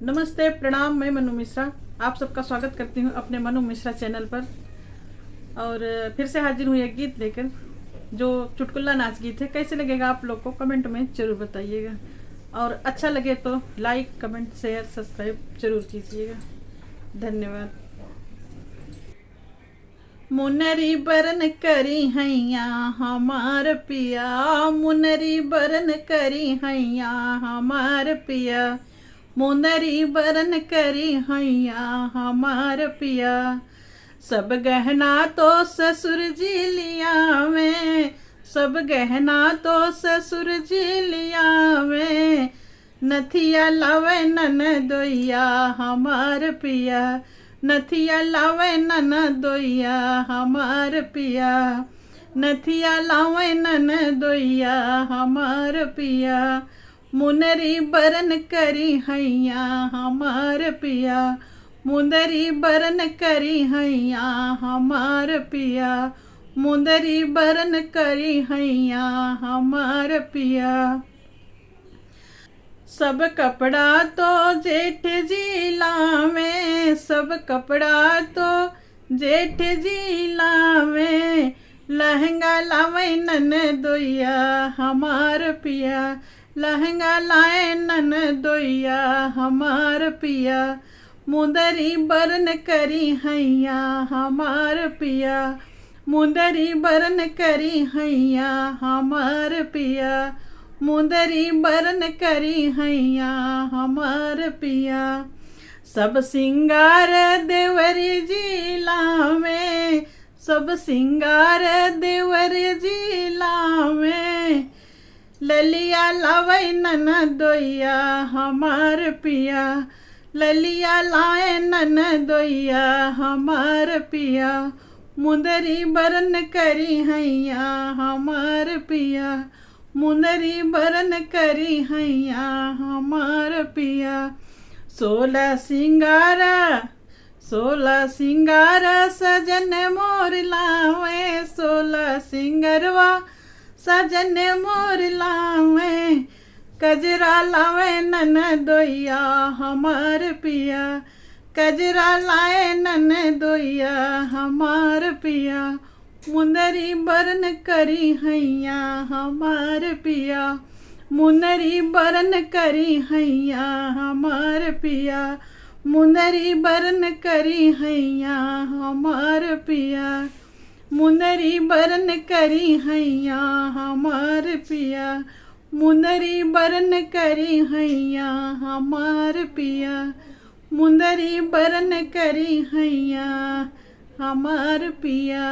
नमस्ते, प्रणाम। मैं मनु मिश्रा आप सबका स्वागत करती हूँ अपने मनु मिश्रा चैनल पर। और फिर से हाजिर हुई एक गीत लेकर जो चुटकुला नाच गीत है। कैसे लगेगा आप लोग को कमेंट में ज़रूर बताइएगा, और अच्छा लगे तो लाइक, कमेंट, शेयर, सब्सक्राइब ज़रूर कीजिएगा। धन्यवाद। मुनरी बरन करी हैया हमार पिया, मुनरी बरन करी हैया हमार पिया, मुनरी बरन करी हैया हमार पिया। सब गहना तो ससुर जी लिया में, सब गहना तो ससुर जी लिया में, नथिया लावे ननदोइया हमार पिया, नथिया लावे ननदोइया हमार पिया, नथिया लावे ननदोइया हमार पिया। मुनरी बरन करी हैया हमार पिया, मुंदरी बरन करी हैया हमार पिया, मुंदरी बरन करी हैया हमार पिया। सब कपड़ा तो जेठ जी लावे, सब कपड़ा तो जेठ जी लावे, लहंगा लावे ननदोइया हमार पिया, लहंगा लाए ननदोइया हमार पिया। मुंदरी बरन करी हैया हमार पिया, मुंदरी बरन करी हैया हमार पिया, मुंदरी बरन करी हैया हमार पिया। सब सिंगार देवरी जी लावे, सब सिंगार देवरी जी लावे, ललिया लावे ननदोइया हमार पिया, ललिया लाए ननदोइया हमार पिया। मुंदरी बरन करी हैया हमार पिया, मुंदरी बरन करी हैया हमार पिया। सोलह सिंगारा, सोलह सिंगारा सजन मोर लावे, सोलह सिंगरवा सजन मोर लावे, कजरा लावे ननदोइया हमार पिया, कजरा लाए ननदोइया हमार पिया। मुंदरी बरन करी हैया हमार पिया, मुंदरी बरन करी हैया हमार पिया, मुंदरी बरन करी हैया हमार पिया, मुंदरी बरन करी हैया हमार पिया, मुंदरी बरन करी हैया हमार पिया, मुंदरी बरन करी हैया हमार पिया।